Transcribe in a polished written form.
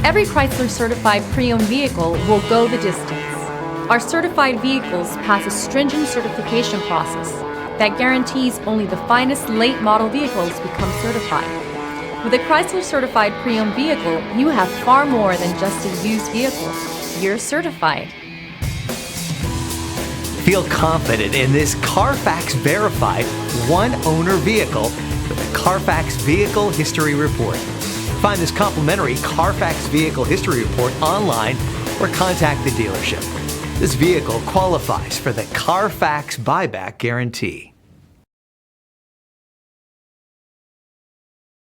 Every Chrysler certified pre-owned vehicle will go the distance. Our certified vehicles pass a stringent certification process that guarantees only the finest late model vehicles become certified. With a Chrysler certified pre-owned vehicle, you have far more than just a used vehicle. You're certified. Feel confident in this Carfax verified one-owner vehicle with a Carfax Vehicle History Report. Find this complimentary Carfax Vehicle History Report online or contact the dealership. This vehicle qualifies for the Carfax Buyback Guarantee.